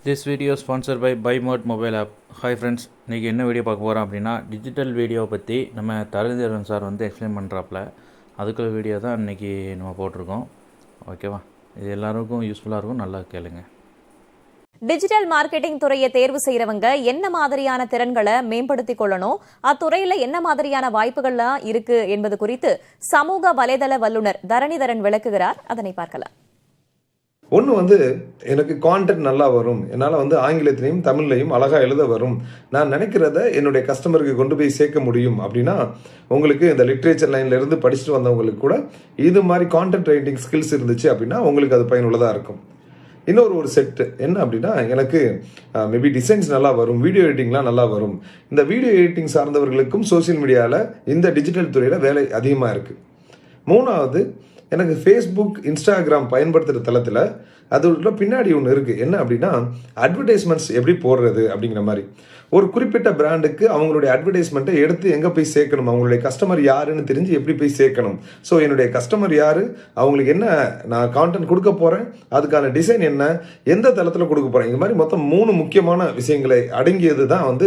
This video is sponsored by BuyMode mobile app. Hi friends, இன்றைக்கி என்ன video பார்க்க போகிறோம் அப்படின்னா டிஜிட்டல் வீடியோவை பற்றி நம்ம தரணிதரன் சார் எக்ஸ்பிளைன் பண்ணுறாப்புல அதுக்குள்ள வீடியோ தான் இன்றைக்கி நம்ம போட்டிருக்கோம். ஓகேவா, இது எல்லாருக்கும் யூஸ்ஃபுல்லாக இருக்கும், நல்லா கேளுங்க. டிஜிட்டல் மார்க்கெட்டிங் துறையை தேர்வு செய்யறவங்க என்ன மாதிரியான திறன்களை மேம்படுத்திக் கொள்ளணும், அத்துறையில என்ன மாதிரியான வாய்ப்புகள்லாம் இருக்கு என்பது குறித்து சமூக வலைதள வல்லுநர் தரணிதரன் விளக்குகிறார். அதனை பார்க்கலாம். ஒன்று எனக்கு கான்டென்ட் நல்லா வரும், என்னால் ஆங்கிலத்திலையும் தமிழ்லையும் அழகாக எழுத வரும், நான் நினைக்கிறத என்னுடைய கஸ்டமருக்கு கொண்டு போய் சேர்க்க முடியும் அப்படின்னா உங்களுக்கு இந்த லிட்ரேச்சர் லைன்ல இருந்து படிச்சுட்டு வந்தவங்களுக்கு கூட இது மாதிரி கான்டென்ட் ரைட்டிங் ஸ்கில்ஸ் இருந்துச்சு அப்படின்னா உங்களுக்கு அது பயனுள்ளதாக இருக்கும். இன்னொரு செட்டு என்ன அப்படின்னா எனக்கு மேபி டிசைன்ஸ் நல்லா வரும், வீடியோ எடிட்டிங்லாம் நல்லா வரும். இந்த வீடியோ எடிட்டிங் சார்ந்தவர்களுக்கும் சோசியல் மீடியாவில் இந்த டிஜிட்டல் துறையில் வேலை அதிகமாக இருக்குது. மூணாவது, எனக்கு ஃபேஸ்புக் இன்ஸ்டாகிராம் பயன்படுத்துகிற தளத்தில் அதோட பின்னாடி ஒன்று இருக்குது. என்ன அப்படின்னா அட்வர்டைஸ்மெண்ட்ஸ் எப்படி போடுறது அப்படிங்கிற மாதிரி. ஒரு குறிப்பிட்ட பிராண்டுக்கு அவங்களுடைய அட்வர்டைஸ்மெண்ட்டை எடுத்து எங்கே போய் சேர்க்கணும், அவங்களுடைய கஸ்டமர் யாருன்னு தெரிஞ்சு எப்படி போய் சேர்க்கணும். ஸோ என்னுடைய கஸ்டமர் யார், அவங்களுக்கு என்ன நான் கான்டென்ட் கொடுக்க போகிறேன், அதுக்கான டிசைன் என்ன, எந்த தளத்தில் கொடுக்க போகிறேன், இந்த மாதிரி மொத்தம் 3 முக்கியமான விஷயங்களை அடங்கியது தான்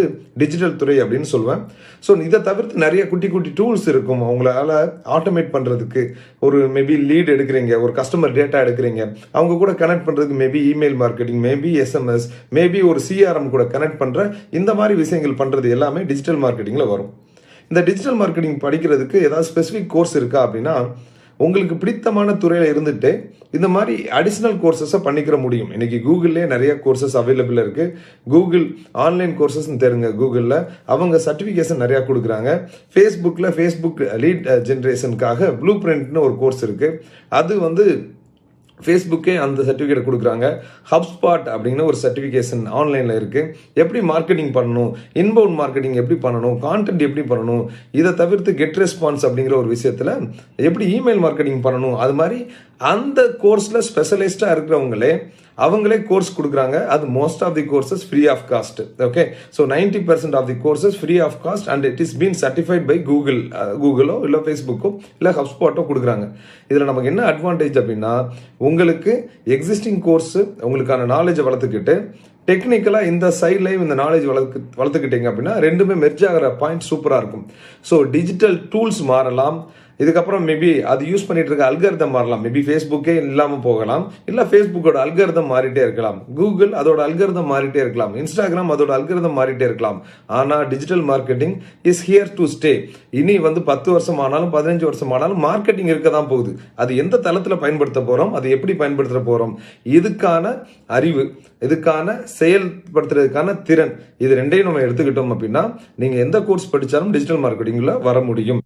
டிஜிட்டல் துறை அப்படின்னு சொல்லுவேன். ஸோ இதை தவிர்த்து நிறைய குட்டி குட்டி டூல்ஸ் இருக்கும் அவங்களால ஆட்டோமேட் பண்ணுறதுக்கு. ஒரு மேபி லீட் எடுக்கிறீங்க, ஒரு கஸ்டமர் டேட்டா எடுக்கிறீங்க, அவங்க கூட கனெக்ட் பண்ணுறதுக்கு maybe email marketing, maybe SMS, maybe ஒரு சிஆர்எம் கூட கனெக்ட் பண்ணுற இந்த மாதிரி விஷயங்கள் பண்ணுறது எல்லாமே டிஜிட்டல் மார்க்கெட்டிங்கில் வரும். இந்த டிஜிட்டல் மார்க்கெட்டிங் படிக்கிறதுக்கு ஏதாவது ஸ்பெசிஃபிக் கோர்ஸ் இருக்கா அப்படின்னா உங்களுக்கு பிடித்தமான துறையில் இருந்துட்டு இந்த மாதிரி அடிஷ்னல் கோர்சஸை பண்ணிக்கிற முடியும். இன்னைக்கு கூகுள்லேயே நிறைய கோர்சஸ் அவைலபிள் இருக்குது. கூகுள் ஆன்லைன் கோர்சஸ்ன்னு தெரியுங்க, கூகுளில் அவங்க சர்டிஃபிகேஷன் நிறையா கொடுக்குறாங்க. ஃபேஸ்புக் லீட் ஜென்ரேஷனுக்காக ப்ளூ பிரிண்ட்னு ஒரு கோர்ஸ் இருக்குது. அது ஃபேஸ்புக்கே அந்த சர்டிஃபிகேட் கொடுக்குறாங்க. ஹப்ஸ்பாட் அப்படிங்கிற ஒரு சர்டிஃபிகேஷன் ஆன்லைனில் இருக்குது. எப்படி மார்க்கெட்டிங் பண்ணணும், இன்பவுண்ட் மார்க்கெட்டிங் எப்படி பண்ணணும், கான்டென்ட் எப்படி பண்ணணும், இதை தவிர்த்து கெட் ரெஸ்பான்ஸ் அப்படிங்கிற ஒரு விஷயத்தில் எப்படி இமெயில் மார்க்கெட்டிங் பண்ணணும், அது மாதிரி அந்த கோர்ஸில் ஸ்பெஷலிஸ்டாக இருக்கிறவங்களே அவங்களே கோர்ஸ் கொடுக்குறாங்க. அது most of the courses free of cost. Okay, so 90% of the courses free of cost and it is been certified by கூகுளோ இல்லை ஃபேஸ்புக்கோ இல்லை ஹப்ஸ்பாட்டோ கொடுக்குறாங்க. இதில் நமக்கு என்ன அட்வான்டேஜ் அப்படின்னா உங்களுக்கு எக்ஸிஸ்டிங் கோர்ஸு உங்களுக்கான நாலேஜை வளர்த்துக்கிட்டு டெக்னிக்கலாக இந்த சைட்லையும் இந்த நாலேஜ் வளர்த்துக்கிட்டீங்க அப்படின்னா ரெண்டுமே மெர்ஜ் ஆகிற பாயிண்ட் சூப்பராக இருக்கும். ஸோ டிஜிட்டல் டூல்ஸ் மாறலாம். இதுக்கப்புறம் மேபி அது யூஸ் பண்ணிட்டு இருக்க அல்காரிதம் மாறலாம். மேபி ஃபேஸ்புக்கே இல்லாமல் போகலாம், இல்லை ஃபேஸ்புக்கோட அல்காரிதம் மாறிட்டே இருக்கலாம், கூகுள் அதோட அல்காரிதம் மாறிட்டே இருக்கலாம், இன்ஸ்டாகிராம் அதோட அல்காரிதம் மாறிட்டே இருக்கலாம். ஆனால் digital marketing is here to stay. இனி 10 வருஷம் ஆனாலும் 15 வருஷம் ஆனாலும் மார்க்கெட்டிங் இருக்க தான் போகுது. அது எந்த தளத்தில் பயன்படுத்த போகிறோம், அது எப்படி பயன்படுத்த போகிறோம், இதுக்கான அறிவு, இதுக்கான செயல்படுத்துறதுக்கான திறன், இது ரெண்டையும் நம்ம எடுத்துக்கிட்டோம் அப்படின்னா நீங்கள் எந்த கோர்ஸ் படித்தாலும் டிஜிட்டல் மார்க்கெட்டிங்கில் வர முடியும்.